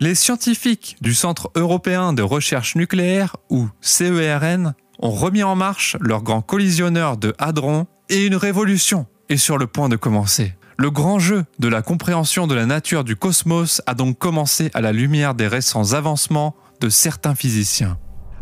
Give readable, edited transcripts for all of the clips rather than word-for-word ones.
Les scientifiques du Centre européen de recherche nucléaire, ou CERN, ont remis en marche leur grand collisionneur de hadrons et une révolution est sur le point de commencer. Le grand jeu de la compréhension de la nature du cosmos a donc commencé à la lumière des récents avancements de certains physiciens.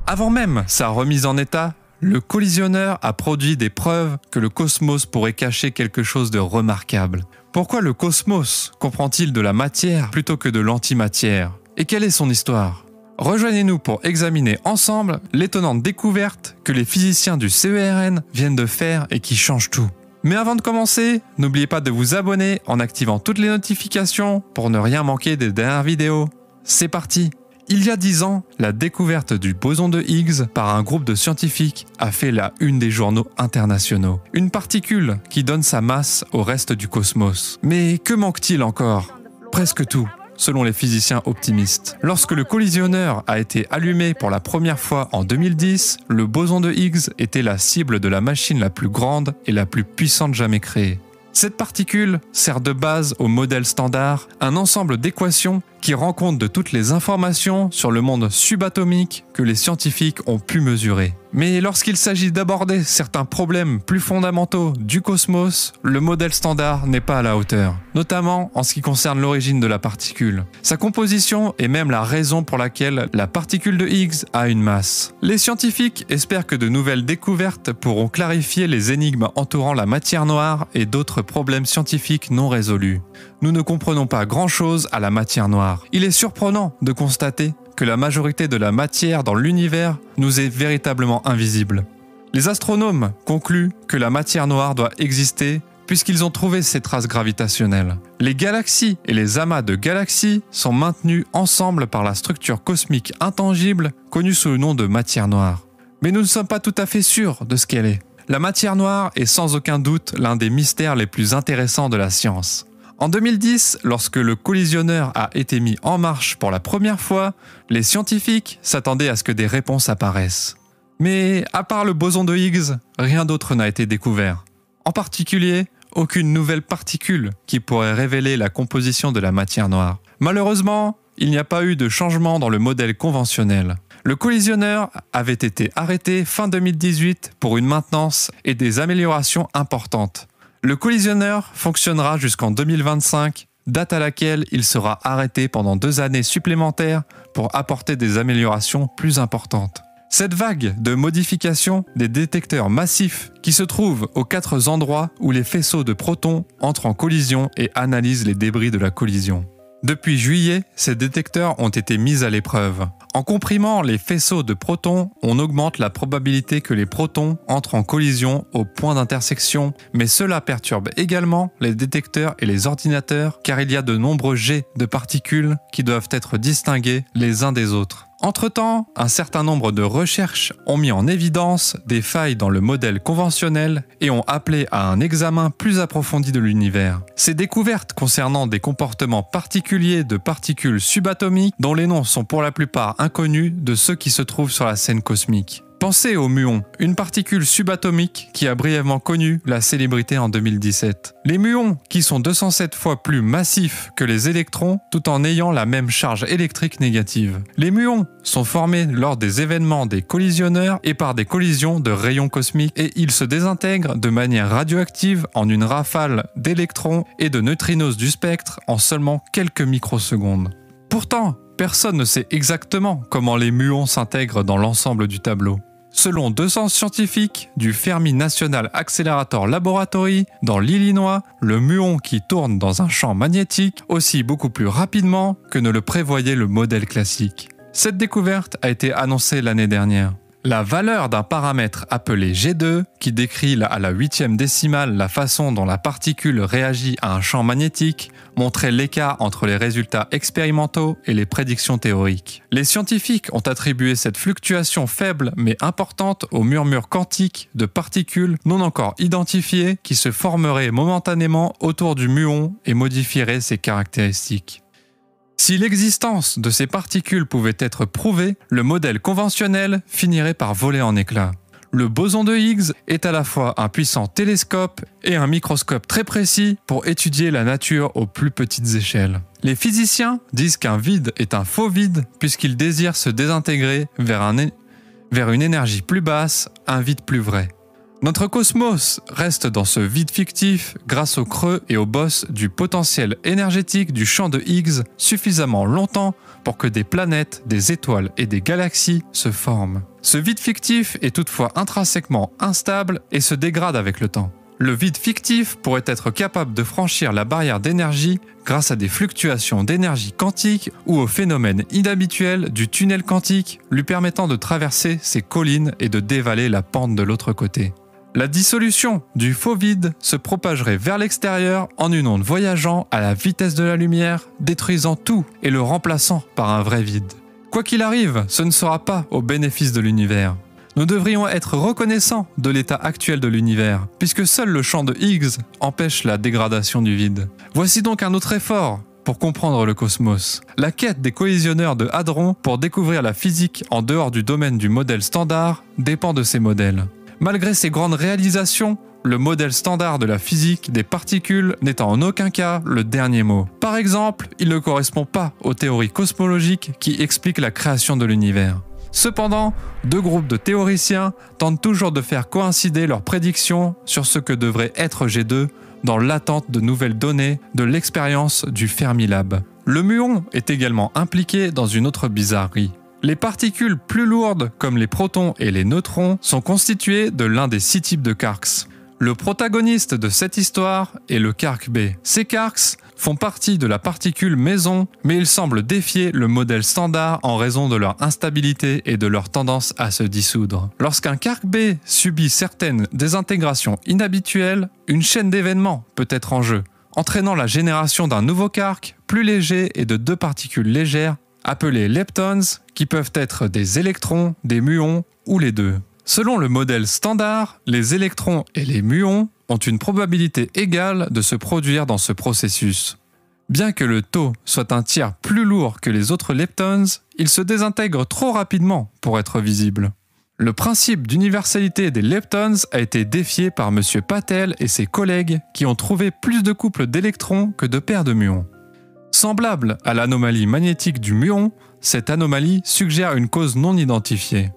Avant même sa remise en état, le collisionneur a produit des preuves que le cosmos pourrait cacher quelque chose de remarquable. Pourquoi le cosmos comprend-il de la matière plutôt que de l'antimatière? Et quelle est son histoire? Rejoignez-nous pour examiner ensemble l'étonnante découverte que les physiciens du CERN viennent de faire et qui change tout. Mais avant de commencer, n'oubliez pas de vous abonner en activant toutes les notifications pour ne rien manquer des dernières vidéos. C'est parti! Il y a 10 ans, la découverte du boson de Higgs par un groupe de scientifiques a fait la une des journaux internationaux. Une particule qui donne sa masse au reste du cosmos. Mais que manque-t-il encore? Presque tout, selon les physiciens optimistes. Lorsque le collisionneur a été allumé pour la première fois en 2010, le boson de Higgs était la cible de la machine la plus grande et la plus puissante jamais créée. Cette particule sert de base au modèle standard, un ensemble d'équations qui rend compte de toutes les informations sur le monde subatomique que les scientifiques ont pu mesurer. Mais lorsqu'il s'agit d'aborder certains problèmes plus fondamentaux du cosmos, le modèle standard n'est pas à la hauteur, notamment en ce qui concerne l'origine de la particule. Sa composition est même la raison pour laquelle la particule de Higgs a une masse. Les scientifiques espèrent que de nouvelles découvertes pourront clarifier les énigmes entourant la matière noire et d'autres problèmes scientifiques non résolus. Nous ne comprenons pas grand-chose à la matière noire. Il est surprenant de constater que la majorité de la matière dans l'univers nous est véritablement invisible. Les astronomes concluent que la matière noire doit exister puisqu'ils ont trouvé ses traces gravitationnelles. Les galaxies et les amas de galaxies sont maintenus ensemble par la structure cosmique intangible connue sous le nom de matière noire. Mais nous ne sommes pas tout à fait sûrs de ce qu'elle est. La matière noire est sans aucun doute l'un des mystères les plus intéressants de la science. En 2010, lorsque le collisionneur a été mis en marche pour la première fois, les scientifiques s'attendaient à ce que des réponses apparaissent. Mais à part le boson de Higgs, rien d'autre n'a été découvert. En particulier, aucune nouvelle particule qui pourrait révéler la composition de la matière noire. Malheureusement, il n'y a pas eu de changement dans le modèle conventionnel. Le collisionneur avait été arrêté fin 2018 pour une maintenance et des améliorations importantes. Le collisionneur fonctionnera jusqu'en 2025, date à laquelle il sera arrêté pendant 2 années supplémentaires pour apporter des améliorations plus importantes. Cette vague de modification des détecteurs massifs qui se trouvent aux 4 endroits où les faisceaux de protons entrent en collision et analysent les débris de la collision. Depuis juillet, ces détecteurs ont été mis à l'épreuve. En comprimant les faisceaux de protons, on augmente la probabilité que les protons entrent en collision au point d'intersection, mais cela perturbe également les détecteurs et les ordinateurs car il y a de nombreux jets de particules qui doivent être distingués les uns des autres. Entre-temps, un certain nombre de recherches ont mis en évidence des failles dans le modèle conventionnel et ont appelé à un examen plus approfondi de l'univers. Ces découvertes concernant des comportements particuliers de particules subatomiques dont les noms sont pour la plupart inconnus de ceux qui se trouvent sur la scène cosmique. Pensez au muon, une particule subatomique qui a brièvement connu la célébrité en 2017. Les muons, qui sont 207 fois plus massifs que les électrons, tout en ayant la même charge électrique négative. Les muons sont formés lors des événements des collisionneurs et par des collisions de rayons cosmiques et ils se désintègrent de manière radioactive en une rafale d'électrons et de neutrinos du spectre en seulement quelques microsecondes. Pourtant, personne ne sait exactement comment les muons s'intègrent dans l'ensemble du tableau. Selon 200 scientifiques du Fermi National Accelerator Laboratory dans l'Illinois, le muon qui tourne dans un champ magnétique oscille beaucoup plus rapidement que ne le prévoyait le modèle classique. Cette découverte a été annoncée l'année dernière. La valeur d'un paramètre appelé G2, qui décrit à la 8e décimale la façon dont la particule réagit à un champ magnétique, montrait l'écart entre les résultats expérimentaux et les prédictions théoriques. Les scientifiques ont attribué cette fluctuation faible mais importante au murmure quantique de particules non encore identifiées qui se formeraient momentanément autour du muon et modifieraient ses caractéristiques. Si l'existence de ces particules pouvait être prouvée, le modèle conventionnel finirait par voler en éclats. Le boson de Higgs est à la fois un puissant télescope et un microscope très précis pour étudier la nature aux plus petites échelles. Les physiciens disent qu'un vide est un faux vide puisqu'il désire se désintégrer vers une énergie plus basse, un vide plus vrai. Notre cosmos reste dans ce vide fictif grâce au creux et aux bosses du potentiel énergétique du champ de Higgs suffisamment longtemps pour que des planètes, des étoiles et des galaxies se forment. Ce vide fictif est toutefois intrinsèquement instable et se dégrade avec le temps. Le vide fictif pourrait être capable de franchir la barrière d'énergie grâce à des fluctuations d'énergie quantique ou au phénomène inhabituel du tunnel quantique lui permettant de traverser ces collines et de dévaler la pente de l'autre côté. La dissolution du faux vide se propagerait vers l'extérieur en une onde voyageant à la vitesse de la lumière, détruisant tout et le remplaçant par un vrai vide. Quoi qu'il arrive, ce ne sera pas au bénéfice de l'univers. Nous devrions être reconnaissants de l'état actuel de l'univers, puisque seul le champ de Higgs empêche la dégradation du vide. Voici donc un autre effort pour comprendre le cosmos. La quête des collisionneurs de hadrons pour découvrir la physique en dehors du domaine du modèle standard dépend de ces modèles. Malgré ces grandes réalisations, le modèle standard de la physique des particules n'est en aucun cas le dernier mot. Par exemple, il ne correspond pas aux théories cosmologiques qui expliquent la création de l'univers. Cependant, deux groupes de théoriciens tentent toujours de faire coïncider leurs prédictions sur ce que devrait être G2 dans l'attente de nouvelles données de l'expérience du Fermilab. Le muon est également impliqué dans une autre bizarrerie. Les particules plus lourdes, comme les protons et les neutrons, sont constituées de l'un des 6 types de quarks. Le protagoniste de cette histoire est le quark B. Ces quarks font partie de la particule maison, mais ils semblent défier le modèle standard en raison de leur instabilité et de leur tendance à se dissoudre. Lorsqu'un quark B subit certaines désintégrations inhabituelles, une chaîne d'événements peut être en jeu, entraînant la génération d'un nouveau quark plus léger et de 2 particules légères, appelées leptons, qui peuvent être des électrons, des muons ou les deux. Selon le modèle standard, les électrons et les muons ont une probabilité égale de se produire dans ce processus. Bien que le taux soit un tiers plus lourd que les autres leptons, ils se désintègrent trop rapidement pour être visibles. Le principe d'universalité des leptons a été défié par M. Patel et ses collègues qui ont trouvé plus de couples d'électrons que de paires de muons. Semblable à l'anomalie magnétique du muon, cette anomalie suggère une cause non identifiée.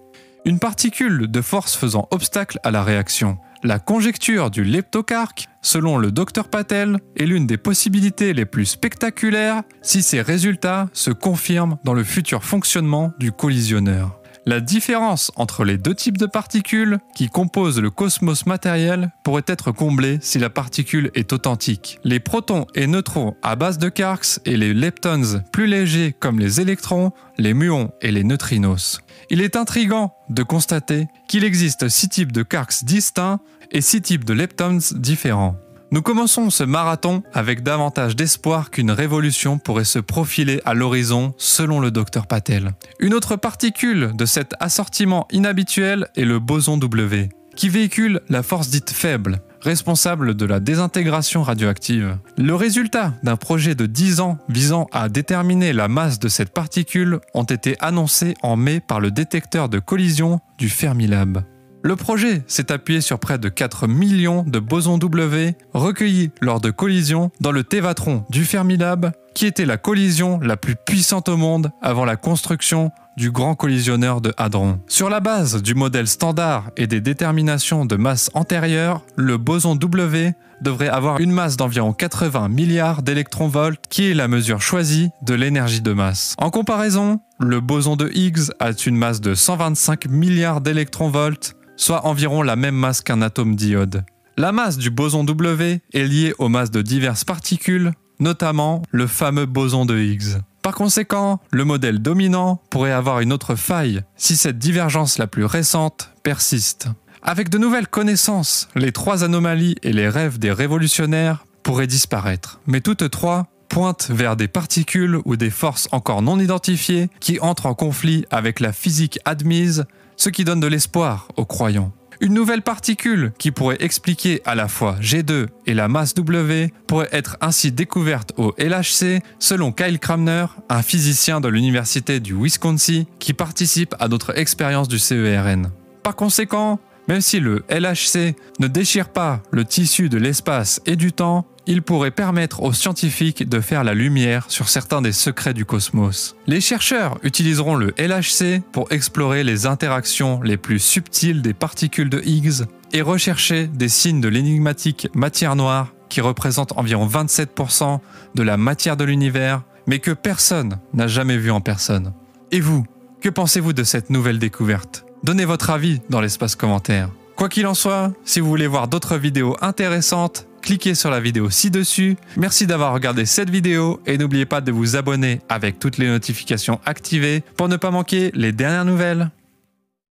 Une particule de force faisant obstacle à la réaction. La conjecture du leptoquark, selon le Dr Patel, est l'une des possibilités les plus spectaculaires si ces résultats se confirment dans le futur fonctionnement du collisionneur. La différence entre les 2 types de particules qui composent le cosmos matériel pourrait être comblée si la particule est authentique. Les protons et neutrons à base de quarks et les leptons plus légers comme les électrons, les muons et les neutrinos. Il est intriguant de constater qu'il existe 6 types de quarks distincts et 6 types de leptons différents. Nous commençons ce marathon avec davantage d'espoir qu'une révolution pourrait se profiler à l'horizon selon le Dr Patel. Une autre particule de cet assortiment inhabituel est le boson W, qui véhicule la force dite faible, responsable de la désintégration radioactive. Le résultat d'un projet de 10 ans visant à déterminer la masse de cette particule ont été annoncés en mai par le détecteur de collision du Fermilab. Le projet s'est appuyé sur près de 4 millions de bosons W recueillis lors de collisions dans le Tevatron du Fermilab, qui était la collision la plus puissante au monde avant la construction du grand collisionneur de hadrons. Sur la base du modèle standard et des déterminations de masse antérieures, le boson W devrait avoir une masse d'environ 80 milliards d'électronvolts, qui est la mesure choisie de l'énergie de masse. En comparaison, le boson de Higgs a une masse de 125 milliards d'électronvolts, soit environ la même masse qu'un atome d'iode. La masse du boson W est liée aux masses de diverses particules, notamment le fameux boson de Higgs. Par conséquent, le modèle dominant pourrait avoir une autre faille si cette divergence la plus récente persiste. Avec de nouvelles connaissances, les 3 anomalies et les rêves des révolutionnaires pourraient disparaître. Mais toutes 3 pointent vers des particules ou des forces encore non identifiées qui entrent en conflit avec la physique admise, ce qui donne de l'espoir aux croyants. Une nouvelle particule qui pourrait expliquer à la fois G2 et la masse W pourrait être ainsi découverte au LHC selon Kyle Cramner, un physicien de l'université du Wisconsin qui participe à d'autres expériences du CERN. Par conséquent, Même si le LHC ne déchire pas le tissu de l'espace et du temps, il pourrait permettre aux scientifiques de faire la lumière sur certains des secrets du cosmos. Les chercheurs utiliseront le LHC pour explorer les interactions les plus subtiles des particules de Higgs et rechercher des signes de l'énigmatique matière noire qui représente environ 27% de la matière de l'univers, mais que personne n'a jamais vu en personne. Et vous, que pensez-vous de cette nouvelle découverte? Donnez votre avis dans l'espace commentaire. Quoi qu'il en soit, si vous voulez voir d'autres vidéos intéressantes, cliquez sur la vidéo ci-dessus. Merci d'avoir regardé cette vidéo et n'oubliez pas de vous abonner avec toutes les notifications activées pour ne pas manquer les dernières nouvelles.